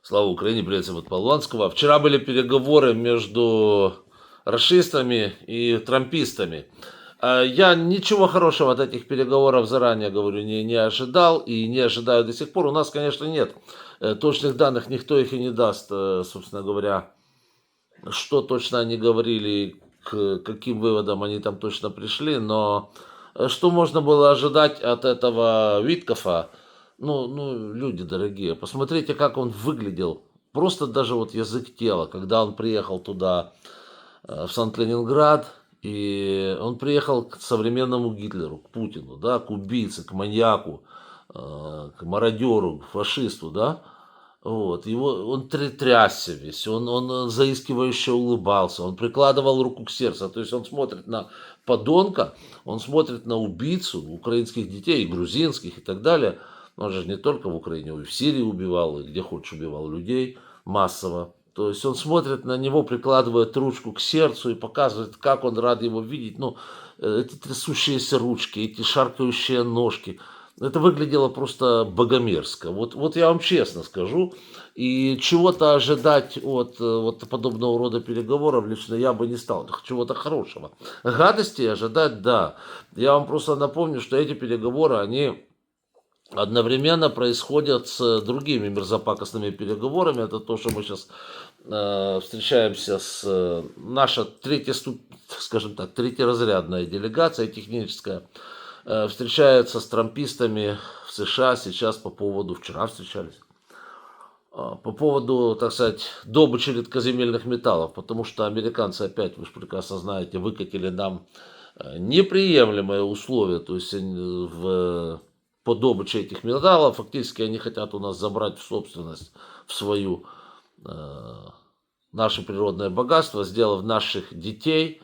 Слава Украине, привет всем от Полонского. Вчера были переговоры между рашистами и трампистами. Я ничего хорошего от этих переговоров заранее, говорю, не ожидал и не ожидаю до сих пор. У нас, конечно, нет точных данных, никто их и не даст, собственно говоря, что точно они говорили, к каким выводам они там точно пришли, но что можно было ожидать от этого Виткофа? Ну, люди дорогие, посмотрите, как он выглядел. Просто даже вот язык тела, когда он приехал туда, в Санкт-Ленинград, и он приехал к современному Гитлеру, к Путину, да, к убийце, к маньяку, к мародеру, к фашисту, да. Вот, он трясся весь, он заискивающе улыбался, он прикладывал руку к сердцу, то есть он смотрит на подонка, он смотрит на убийцу украинских детей, грузинских и так далее. Он же не только в Украине, он и в Сирии убивал, и где хочешь убивал людей массово. То есть он смотрит на него, прикладывает ручку к сердцу и показывает, как он рад его видеть. Ну, эти трясущиеся ручки, эти шаркающие ножки. Это выглядело просто богомерзко. Вот я вам честно скажу. И чего-то ожидать от вот подобного рода переговоров лично я бы не стал. Чего-то хорошего. Гадости ожидать, да. Я вам просто напомню, что эти переговоры, они одновременно происходят с другими мерзопакостными переговорами. Это то, что мы сейчас встречаемся с наша скажем так, третьеразрядная делегация техническая встречается с трампистами в США сейчас вчера встречались, по поводу, так сказать, добычи редкоземельных металлов, потому что американцы опять, вы же прекрасно знаете, выкатили нам неприемлемые условия, то есть по добыче этих металлов, фактически они хотят у нас забрать в собственность, в свою, наше природное богатство, сделав наших детей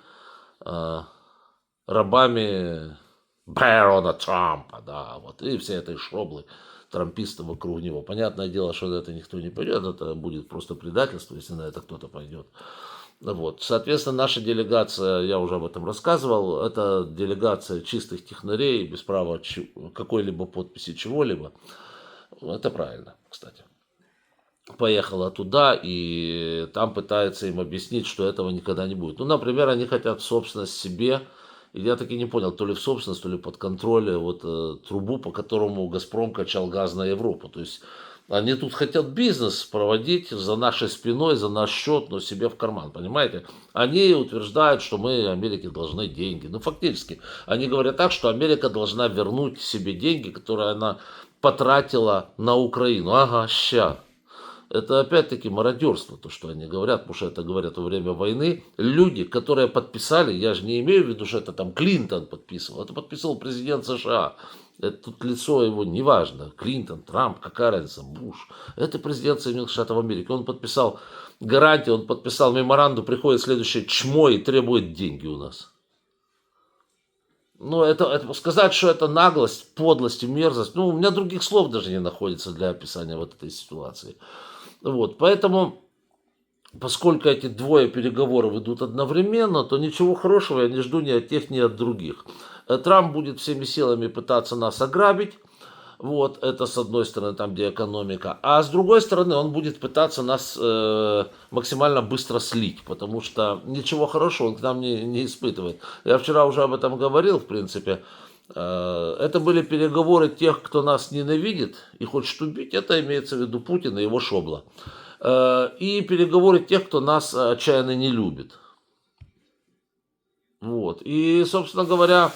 рабами барона Трампа, да, вот, и все этой шоблы трамписты вокруг него. Понятное дело, что на это никто не пойдет, это будет просто предательство, если на это кто-то пойдет. Вот. Соответственно, наша делегация, я уже об этом рассказывал, это делегация чистых технарей, без права какой-либо подписи чего-либо. Это правильно, кстати. Поехала туда, и там пытается им объяснить, что этого никогда не будет. Ну, например, они хотят собственность себе, и я таки не понял, то ли в собственность, то ли под контроль, вот трубу, по которому «Газпром» качал газ на Европу. То есть они тут хотят бизнес проводить за нашей спиной, за наш счет, но себе в карман, понимаете? Они утверждают, что мы Америке должны деньги. Ну, фактически, они говорят так, что Америка должна вернуть себе деньги, которые она потратила на Украину. Ага, ща. Это опять-таки мародерство, то, что они говорят, потому что это говорят во время войны. Люди, которые подписали, я же не имею в виду, что это там Клинтон подписывал, это подписывал президент США. Это тут лицо его неважно, Клинтон, Трамп, какая разница, Буш. Это президент Соединенных Штатов Америки. Он подписал гарантию, он подписал меморандум, приходит следующее чмо и требует деньги у нас. Ну, это сказать, что это наглость, подлость и мерзость, ну, у меня других слов даже не находится для описания вот этой ситуации. Вот, поэтому, поскольку эти двое переговоров идут одновременно, то ничего хорошего я не жду ни от тех, ни от других. Трамп будет всеми силами пытаться нас ограбить. Вот, это с одной стороны, там, где экономика. А с другой стороны, он будет пытаться нас максимально быстро слить, потому что ничего хорошего он к нам не испытывает. Я вчера уже об этом говорил, в принципе. Это были переговоры тех, кто нас ненавидит и хочет убить. Это имеется в виду Путин и его шобла. И переговоры тех, кто нас отчаянно не любит. Вот. И, собственно говоря,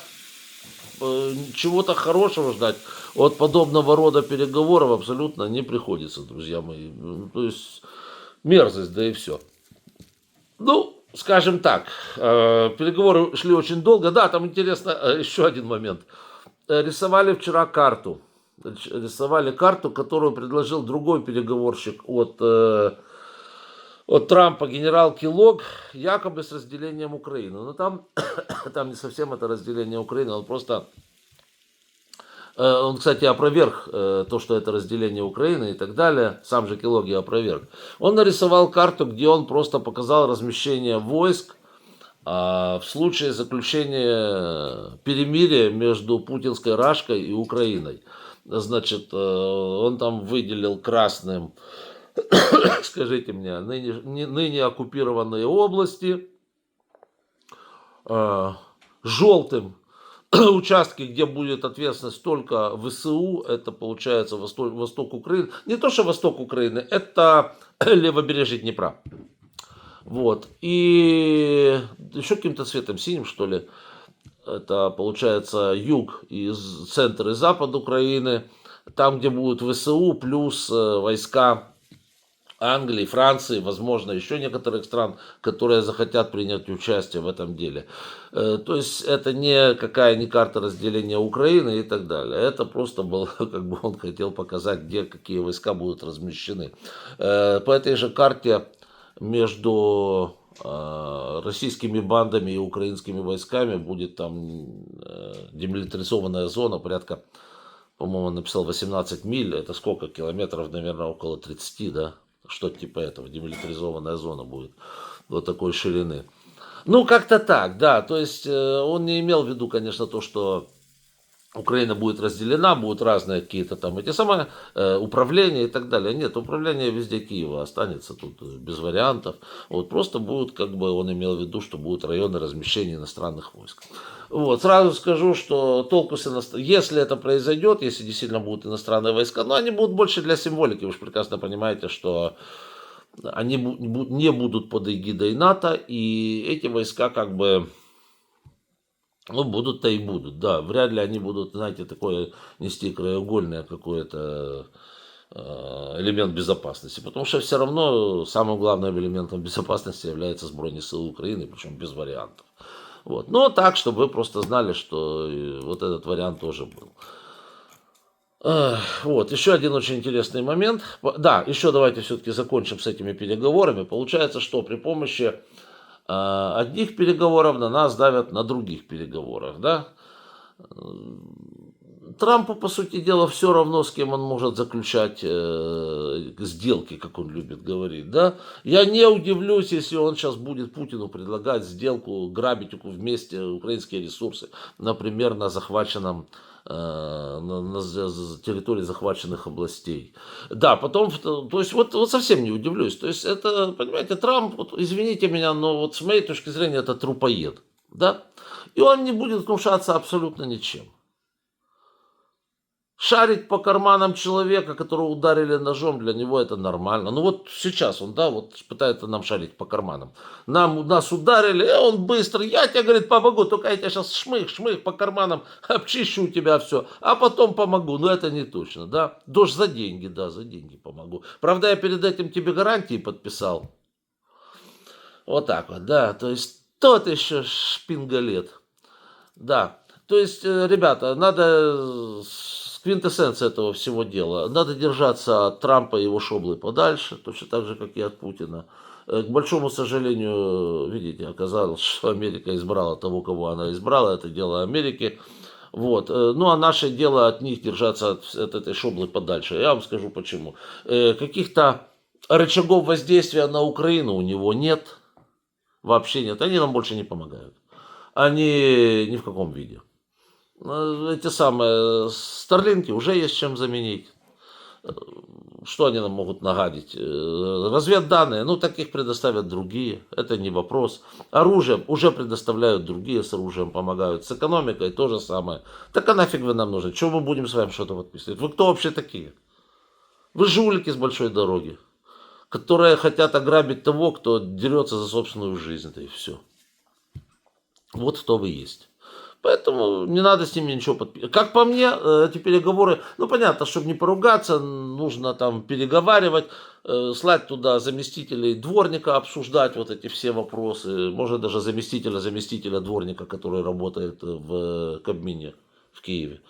чего-то хорошего ждать от подобного рода переговоров абсолютно не приходится, друзья мои. То есть мерзость, да и все. Ну, скажем так, переговоры шли очень долго. Да, там интересно, еще один момент. Рисовали вчера карту. Рисовали карту, которую предложил другой переговорщик от Трампа, генерал Киллогг, якобы с разделением Украины. Но там не совсем это разделение Украины, он, кстати, опроверг то, что это разделение Украины и так далее. Сам же Киллогг и опроверг. Он нарисовал карту, где он просто показал размещение войск в случае заключения перемирия между путинской Рашкой и Украиной. Значит, он там выделил красным скажите мне, ныне оккупированные области, желтым участки, где будет ответственность только ВСУ, это получается восток Украины. Не то, что восток Украины, это левобережье Днепра. Вот. И еще каким-то цветом синим, что ли, это получается юг, центр и запад Украины, там, где будут ВСУ, плюс войска Англии, Франции, возможно, еще некоторых стран, которые захотят принять участие в этом деле. То есть это не карта разделения Украины и так далее. Это просто был, как бы он хотел показать, где какие войска будут размещены. По этой же карте между российскими бандами и украинскими войсками будет там демилитаризованная зона, порядка, по-моему, он написал 18 миль, это сколько километров, наверное, около 30, да? Что-то типа этого, демилитаризованная зона будет вот такой ширины. Ну, как-то так, да, то есть он не имел в виду, конечно, то, что Украина будет разделена, будут разные какие-то там эти самые управления и так далее. Нет, управление везде Киева останется тут без вариантов. Вот просто будут, как бы он имел в виду, что будут районы размещения иностранных войск. Вот, сразу скажу, что толку если это произойдет, если действительно будут иностранные войска, но они будут больше для символики. Вы же прекрасно понимаете, что они не будут под эгидой НАТО, и эти войска как бы... Ну, будут-то и будут, да. Вряд ли они будут, знаете, такое нести краеугольное какое-то элемент безопасности. Потому что все равно самым главным элементом безопасности является сбройные силы Украины, причем без вариантов. Вот. Но так, чтобы вы просто знали, что вот этот вариант тоже был. Вот, еще один очень интересный момент. Да, еще давайте все-таки закончим с этими переговорами. Получается, что при помощи одних переговоров на нас давят на других переговорах, да. Трампу, по сути дела, все равно, с кем он может заключать сделки, как он любит говорить, да. Я не удивлюсь, если он сейчас будет Путину предлагать сделку, грабить вместе украинские ресурсы, например, на захваченном на территории захваченных областей. Да, потом, то есть вот совсем не удивлюсь. То есть это, понимаете, Трамп, вот, извините меня, но вот с моей точки зрения это трупоед, да, и он не будет гнушаться абсолютно ничем. Шарить по карманам человека, которого ударили ножом, для него это нормально. Ну вот сейчас он, да, вот пытается нам шарить по карманам. Нас ударили, он быстро, я тебе, говорит, помогу, только я тебя сейчас шмых по карманам, обчищу у тебя все, а потом помогу. Но это не точно, да. Дождь за деньги, да, за деньги помогу. Правда, я перед этим тебе гарантии подписал. Вот так вот, да, то есть тот еще шпингалет. Да, то есть, ребята, надо... Квинтэссенция этого всего дела. Надо держаться от Трампа и его шоблы подальше, точно так же, как и от Путина. К большому сожалению, видите, оказалось, что Америка избрала того, кого она избрала. Это дело Америки. Вот. Ну, а наше дело от них держаться от этой шоблы подальше. Я вам скажу почему. Каких-то рычагов воздействия на Украину у него нет. Вообще нет. Они нам больше не помогают. Они ни в каком виде. Эти самые старлинки уже есть чем заменить. Что они нам могут нагадить? Разведданные, ну таких предоставят другие, это не вопрос. Оружие уже предоставляют другие, с оружием помогают. С экономикой то же самое. Так а нафиг вы нам нужны? Чего мы будем с вами что-то подписывать? Вы кто вообще такие? Вы жулики с большой дороги, которые хотят ограбить того, кто дерется за собственную жизнь. Это и все. Вот кто вы есть. Поэтому не надо с ними ничего подписывать. Как по мне, эти переговоры, ну понятно, чтобы не поругаться, нужно там переговаривать, слать туда заместителей дворника, обсуждать вот эти все вопросы. Может даже заместителя дворника, который работает в Кабмине в Киеве.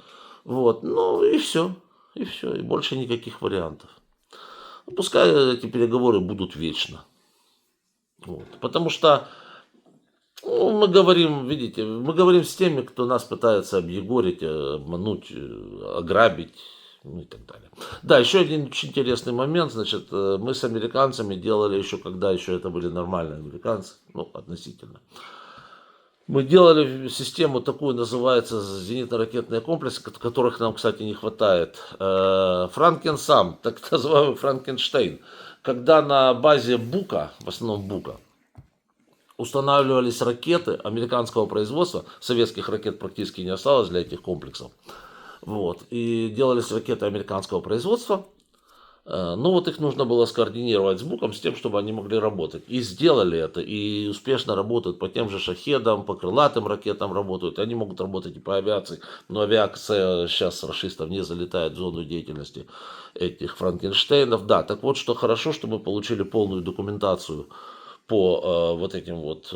Вот, ну и все. И все, и больше никаких вариантов. Пускай эти переговоры будут вечно. Вот. Потому что ну, мы говорим, видите, мы говорим с теми, кто нас пытается объегорить, обмануть, ограбить, ну и так далее. Да, еще один очень интересный момент, значит, мы с американцами делали еще, когда еще это были нормальные американцы, ну, относительно. Мы делали систему такую, называется зенитно-ракетные комплексы, которых нам, кстати, не хватает. Франкен-Сам, так называемый Франкенштейн. Когда на базе Бука, в основном Бука, устанавливались ракеты американского производства, советских ракет практически не осталось для этих комплексов. Вот. И делались ракеты американского производства. Ну вот их нужно было скоординировать с БУКом, с тем, чтобы они могли работать. И сделали это, и успешно работают по тем же шахедам, по крылатым ракетам работают. Они могут работать и по авиации, но авиация сейчас с рашистов не залетает в зону деятельности этих Франкенштейнов. Да, так вот, что хорошо, что мы получили полную документацию по вот этим вот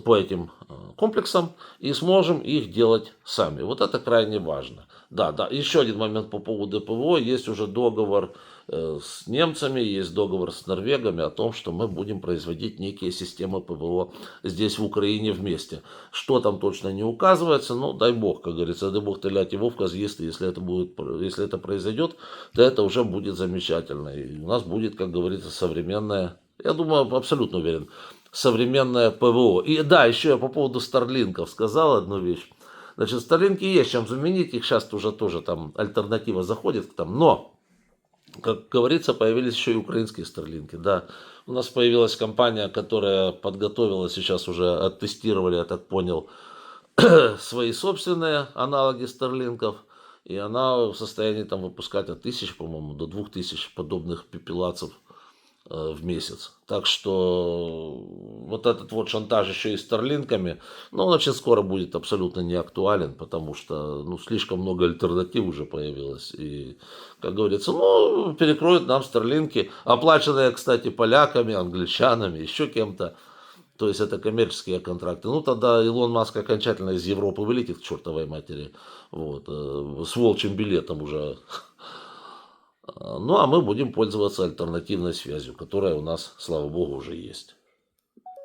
по этим комплексам и сможем их делать сами. Вот это крайне важно. Да, да. Еще один момент по поводу ПВО. Есть уже договор с немцами, есть договор с норвегами о том, что мы будем производить некие системы ПВО здесь в Украине вместе. Что там точно не указывается, но дай бог, как говорится, дай бог стрелять и Вовка съест, и если это произойдет, то это уже будет замечательно. И у нас будет, как говорится, современная, я думаю, абсолютно уверен, современное ПВО. И да, еще я по поводу Старлинков сказал одну вещь. Значит, Старлинки есть чем заменить, их сейчас уже тоже там альтернатива заходит там, но, как говорится, появились еще и украинские Старлинки, да. У нас появилась компания, которая подготовила, сейчас уже оттестировали, я так понял, свои собственные аналоги Старлинков, и она в состоянии там выпускать от 1000, по-моему, до 2000 подобных пепелацев в месяц. Так что вот этот вот шантаж еще и старлинками, ну, он очень скоро будет абсолютно не актуален, потому что, ну, слишком много альтернатив уже появилось. И, как говорится, ну, перекроют нам старлинки, оплаченные, кстати, поляками, англичанами, еще кем-то. То есть это коммерческие контракты. Ну, тогда Илон Маск окончательно из Европы вылетит к чертовой матери. Вот, с волчьим билетом уже. Ну, а мы будем пользоваться альтернативной связью, которая у нас, слава богу, уже есть.